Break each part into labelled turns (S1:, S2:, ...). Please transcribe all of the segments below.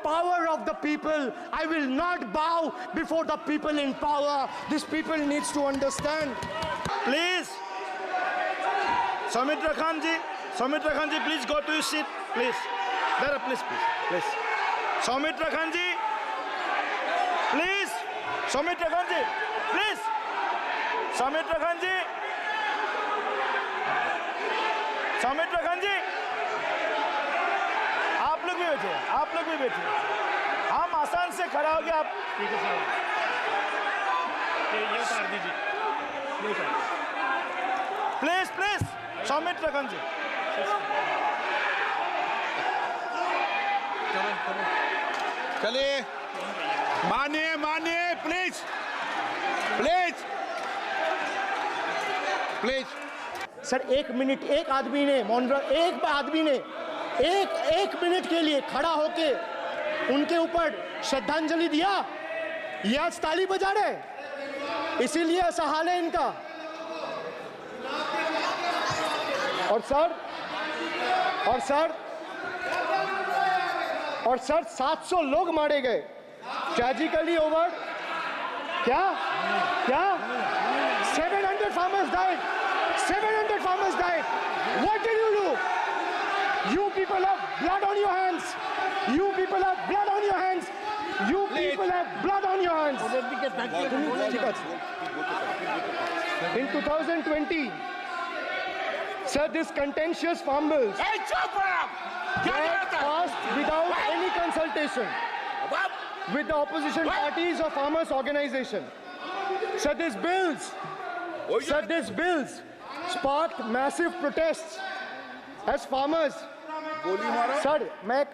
S1: power of the people. I will not bow before the people in power. These people needs to understand.
S2: Please, Soumitra Khan ji, please go to your seat, please. There, please. Soumitra Khan ji, please. Soumitra Khan ji, please. Soumitra Khan ji. Soumitra Khan ji, आप लोग भी बैठे, हम आसान से खड़ा हो गए आप। ठीक है साहब, ये उतार दीजिए, प्लीज, सौमित्र खान जी।
S3: चलिए, मानिए, प्लीज।
S1: सर एक मिनट, एक आदमी ने एक मिनट के लिए खड़ा होके उनके ऊपर श्रद्धांजलि दिया। ये आज ताली बजा रहे, इसीलिए ऐसा हाल है इनका। और सर 700 लोग मारे गए, ट्रेजिकली ओवर। क्या 700 farmers died. 700 farmers died. What did you do? You people have blood on your hands. You people have blood on your hands. In 2020, sir, this contentious farm bills were passed without any consultation with the opposition parties or farmers' organization. Sir, these bills sparked massive protests as farmers. Sir मैं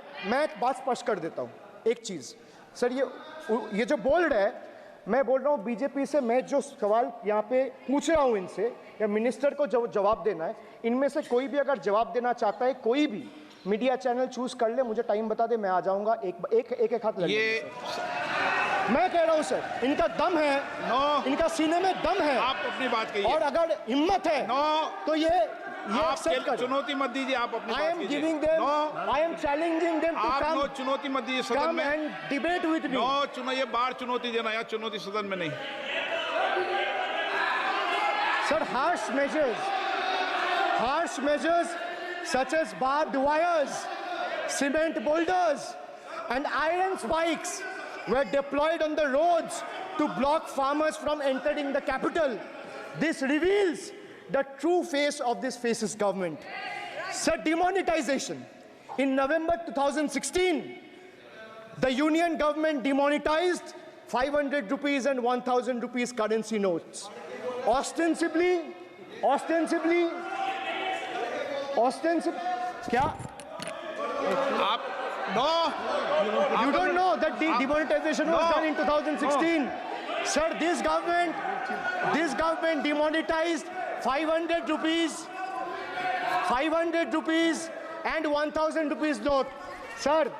S1: एक बात स्पष्ट कर देता हूँ, एक चीज़। Sir ये जो बोल रहा है, मैं बोल रहा हूँ बीजेपी से, मैं जो सवाल यहाँ पे पूछ रहा हूँ इनसे, या मिनिस्टर को जवाब देना है, इनमें से कोई भी अगर जवाब देना चाहता है, कोई भी मीडिया चैनल चूज कर ले, मुझे टाइम बता दे, मैं आ जाऊँगा। एक हाथ लगे। मैं कह रहा हूँ सर, इनका दम है, इनका सीने में दम है।
S3: आप अपनी बात कहिए।
S1: और अगर हिम्मत है तो ये
S3: आप चुनौती मत दीजिए, आप अपनी बात कीजिए।
S1: I am challenging them to come.
S3: चुनौती मत दीजिए सदन
S1: come
S3: में।
S1: and debate with me.
S3: ये बाहर चुनौती देना, या चुनौती सदन में नहीं।
S1: Sir, harsh measures such as barbed wires, cement boulders, and iron spikes were deployed on the roads to block farmers from entering the capital. This reveals the true face of this fascist government. Sir, demonetization. In November 2016, the union government demonetized 500 rupees and 1000 rupees currency notes. Ostensibly, क्या? You don't know that the demonetization was done in 2016. Sir, this government demonetized 500 rupees and 1000 rupees note. Sir,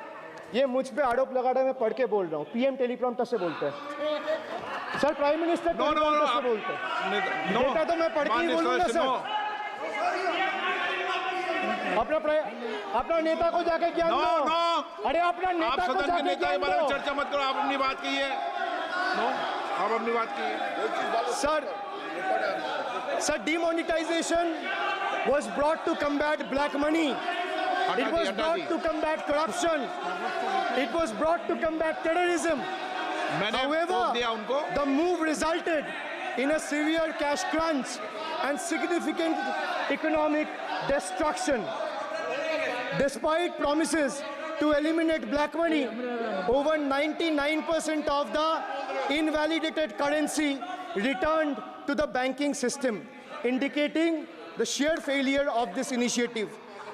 S1: ये मुझ पे आरोप लगा रहा है, मैं पढ़ के बोल रहा हूँ। पीएम टेलीप्रॉम्प्टर से बोलते हैं। सर, प्राइम मिनिस्टर टेलीप्रॉम्प्टर से बोलते हैं। डेटा तो मैं पढ़ के ही बोलूँगा सर। अपना नेता को जाके ज्ञान दो। अरे अपना नेता को जाके ज्ञान दो।
S3: चर्चा मत करो, आप अपनी बात कीजिए। आप अपनी बात कीजिए।
S1: Sir, demonetization was brought to combat black money. It was brought to combat corruption. It was brought to combat terrorism. However, the move resulted in a severe cash crunch and significant economic destruction. Despite promises to eliminate black money, over 99% of the invalidated currency returned to the banking system, indicating the sheer failure of this initiative.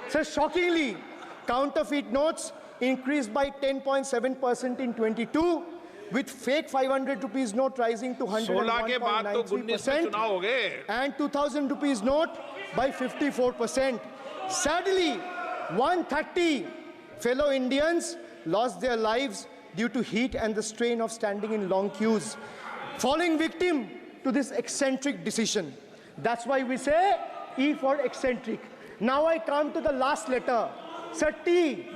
S1: So shockingly, counterfeit notes increased by 10.7% in 22, with fake 500 rupees note rising to 101.93% and 2000 rupees note by 54%. Sadly, 130 fellow Indians lost their lives due to heat and the strain of standing in long queues, falling victim to this eccentric decision. That's why we say E for eccentric. Now I come to the last letter. Sir, T.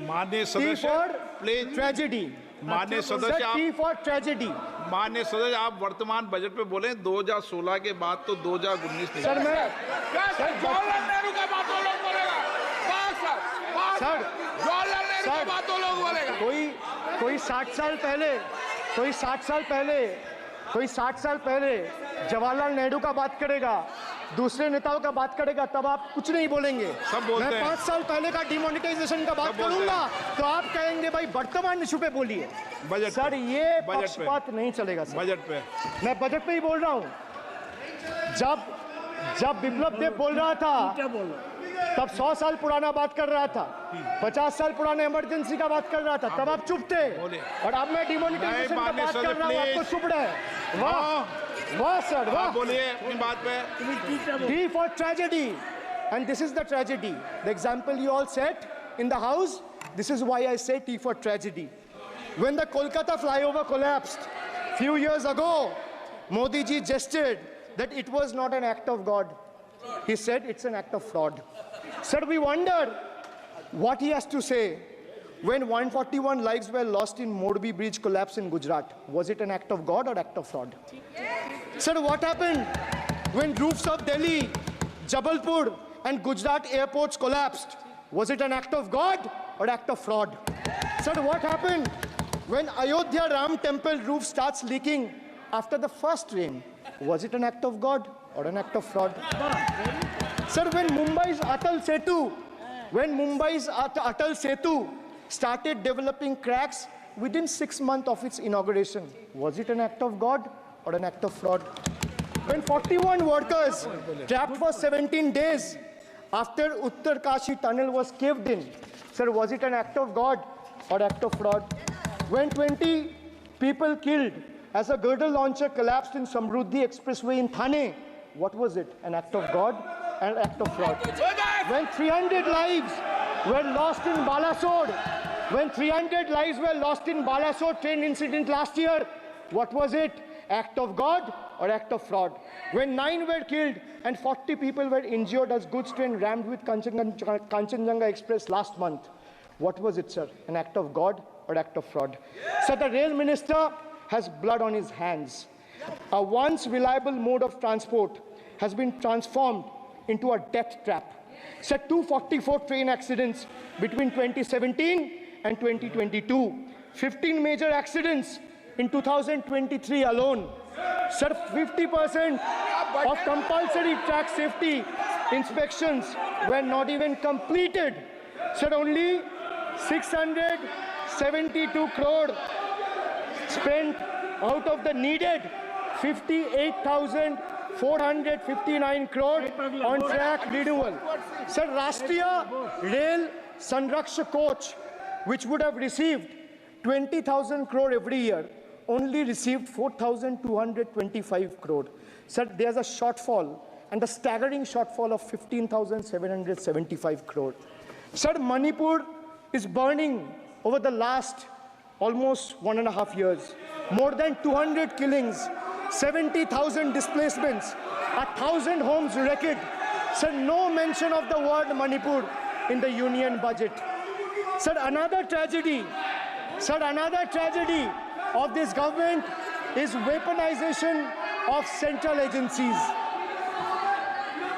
S3: माननीय
S1: T
S3: सदस्य
S1: for
S3: please
S1: tragedy.
S3: माननीय
S1: Sir,
S3: सदस्य
S1: T
S3: आप
S1: for tragedy.
S3: माननीय सदस्य आप वर्तमान budget पे बोले 2016 के बाद तो 2019
S1: सर
S3: नहीं
S1: मैं
S4: जवाहरलाल नेहरू का बात वो लोग बोलेगा बस
S1: सर
S4: जवाहरलाल नेहरू का
S1: सर,
S4: बात वो लोग बोलेगा
S1: कोई 60 साल पहले जवाहरलाल नेहरू का बात करेगा, दूसरे नेताओं का बात करेगा, तब आप कुछ नहीं बोलेंगे।
S3: सब बोलते
S1: मैं
S3: हैं।
S1: 5 साल पहले का डिमोनेटाइजेशन का बात
S3: सब बोलते
S1: करूंगा तो आप कहेंगे भाई वर्तमान इशू पे बोलिए।
S3: बजट
S1: सर
S3: पे।
S1: ये
S3: बजट पे।
S1: पक्षपात नहीं चलेगा सर।
S3: बजट पे
S1: मैं बजट पे ही बोल रहा हूँ। जब बिप्लब देव बोल रहा था तब 100 साल पुराना बात कर रहा था, 50 साल पुराने इमरजेंसी का बात कर रहा था, तब आप चुप थे।
S3: बोलिए।
S1: और अब मैं डिमोनेटाइजेशन का
S3: माननीय
S1: बात कर
S3: सदस्य,
S1: रहा हूँ, आपको
S3: प्लीज।
S1: चुप रहे। वाह सर, वाह।
S3: आप बोलिए अपनी बात पे।
S1: D for tragedy, and this is the tragedy. The example you all set in the house, this is why I say T for tragedy. When the Kolkata flyover collapsed few years ago, Modi ji gestured that it was not an act of God. He said it's an act of fraud. Sir, we wonder what he has to say when 141 lives were lost in Morbi Bridge collapse in Gujarat. Was it an act of God or act of fraud? Sir, what happened when roofs of Delhi, Jabalpur and Gujarat airports collapsed? Was it an act of God or act of fraud? Sir, what happened when Ayodhya Ram temple roof starts leaking after the first rain? Was it an act of God or an act of fraud? Sir, when Mumbai's Atal Setu started developing cracks within 6 months of its inauguration, was it an act of God or an act of fraud? When 41 workers trapped for 17 days after Uttarkashi tunnel was caved in, sir, was it an act of God or act of fraud? When 20 people killed as a girdle launcher collapsed in Samruddhi Expressway in Thane, what was it? An act of God and an act of fraud? When 300 lives were lost in Balasore train incident last year, what was it? Act of God or act of fraud? When 9 were killed and 40 people were injured as goods train rammed with Kanchenjunga Express last month, what was it, sir? An act of God or act of fraud? So the rail minister has blood on his hands. A once reliable mode of transport has been transformed into a death trap. So 244 train accidents between 2017 and 2022. 15 major accidents in 2023 alone. Sir, 50% of compulsory track safety inspections were not even completed. Sir, only 672 crore spent out of the needed 58,459 crore on track renewal. Sir, Rashtriya Rail Sanrakshak Coach, which would have received 20,000 crore every year, only received 4,225 crore. Sir, there's a shortfall, and a staggering shortfall of 15,775 crore. Sir, Manipur is burning over the last almost 1.5 years. More than 200 killings, 70,000 displacements, 1,000 homes wrecked. Sir, no mention of the word Manipur in the union budget. Sir, another tragedy of this government is weaponization of central agencies.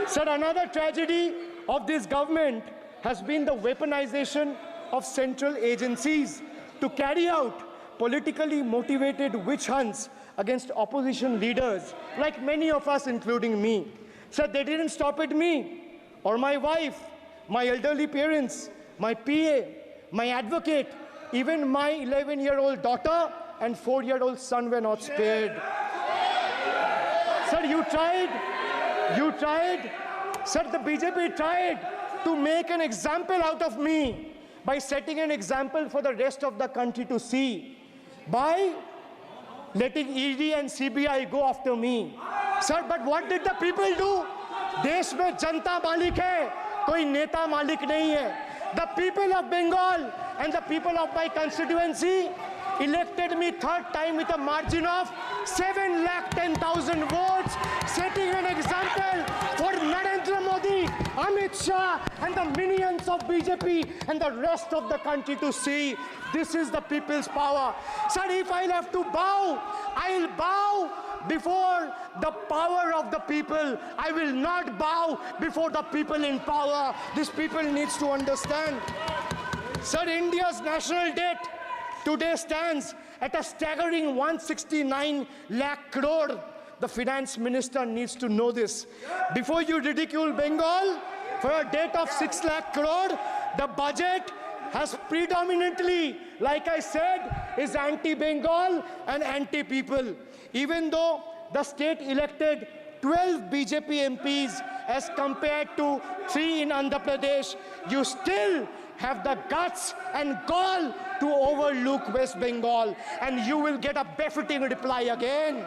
S1: Sir, another tragedy of this government has been the weaponization of central agencies to carry out politically motivated witch hunts against opposition leaders, like many of us, including me. Sir, they didn't stop at me or my wife, my elderly parents, my PA, my advocate, even my 11-year-old daughter and 4-year-old son were not spared. Sir, you tried. Sir, the BJP tried to make an example out of me by setting an example for the rest of the country to see, by letting ED and CBI go after me. Sir, but what did the people do? देश में जनता मालिक है, कोई नेता मालिक नहीं है. The people of Bengal and the people of my constituency elected me third time with a margin of 7,10,000 votes, setting an example for Narendra Modi Amit Shah and the minions of BJP and the rest of the country to see this is the people's power. Sir, if I'll have to bow, I'll bow before the power of the people. I will not bow before the people in power. This people needs to understand. Sir, India's national debt today stands at a staggering 169 lakh crore. The finance minister needs to know this. Before you ridicule Bengal for a debt of 6 lakh crore, the budget has predominantly, like I said, is anti-Bengal and anti-people. Even though the state elected 12 BJP MPs as compared to 3 in Andhra Pradesh, you still have the guts and gall to overlook West Bengal, and you will get a befitting reply again.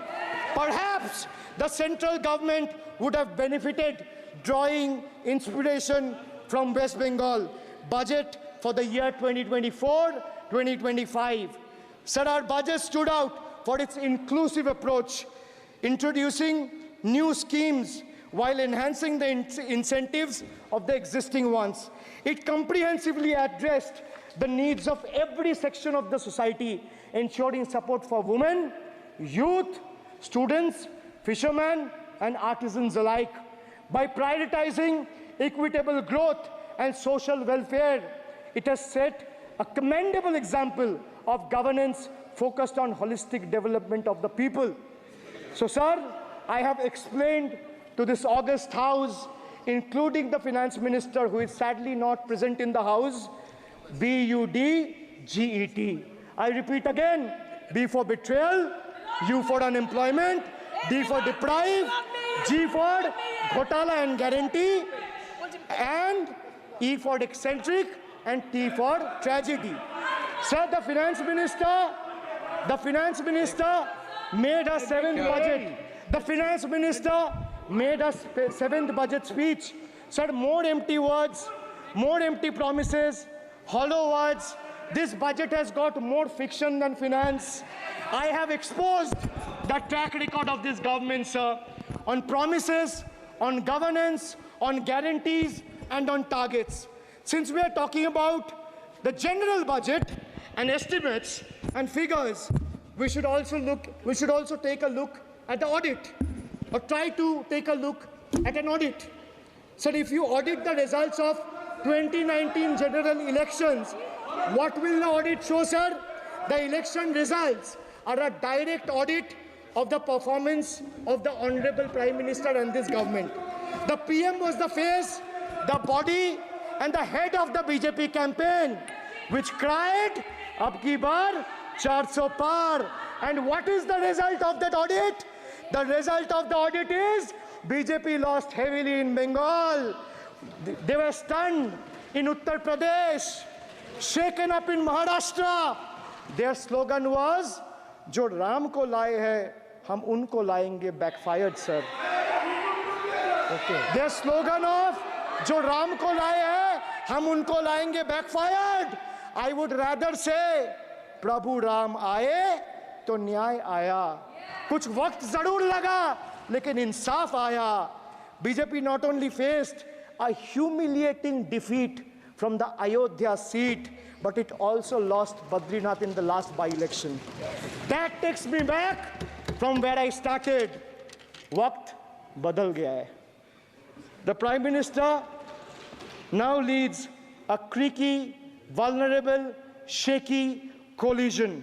S1: Perhaps the central government would have benefited drawing inspiration from West Bengal budget for the year 2024-2025. Sir, our budget stood out for its inclusive approach, introducing new schemes while enhancing the incentives of the existing ones. It comprehensively addressed the needs of every section of the society, ensuring support for women, youth, students, fishermen, and artisans alike. By prioritizing equitable growth and social welfare, it has set a commendable example of governance focused on holistic development of the people. So, sir, I have explained to this august house, including the finance minister who is sadly not present in the house, BUDGET. I repeat again, B for betrayal, U for unemployment, D for deprive, G for ghotala and guarantee, and E for eccentric, and T for tragedy. Sir, the finance minister made a seventh budget. The finance minister made a seventh budget speech. Sir, more empty words, more empty promises, hollow words. This budget has got more fiction than finance. I have exposed the track record of this government, sir, on promises, on governance, on guarantees, and on targets. Since we are talking about the general budget and estimates and figures, we should also take a look at the audit, or try to take a look at an audit. So if you audit the results of 2019 general elections, what will the audit show, sir? The election results are a direct audit of the performance of the Honorable Prime Minister and this government. The PM was the face, the body, and the head of the BJP campaign, which cried, "Ab ki baar 400 par." And what is the result of that audit? The result of the audit is BJP lost heavily in Bengal. They were stunned in Uttar Pradesh, shaken up in Maharashtra. Their slogan was, "Jo Ram ko laaye hai, hum unko laayenge," backfired, sir. Okay. Their slogan of "Jo Ram ko laaye hai, hum unko laayenge," backfired. I would rather say, "Prabhu Ram aaye, to न्याय आया." कुछ वक्त जरूर लगा, लेकिन इंसाफ आया. BJP not only faced a humiliating defeat from the Ayodhya seat, but it also lost Badrinath in the last by-election. That takes me back from where I started. Waqt badal gaya hai. The Prime Minister now leads a creaky, vulnerable, shaky coalition.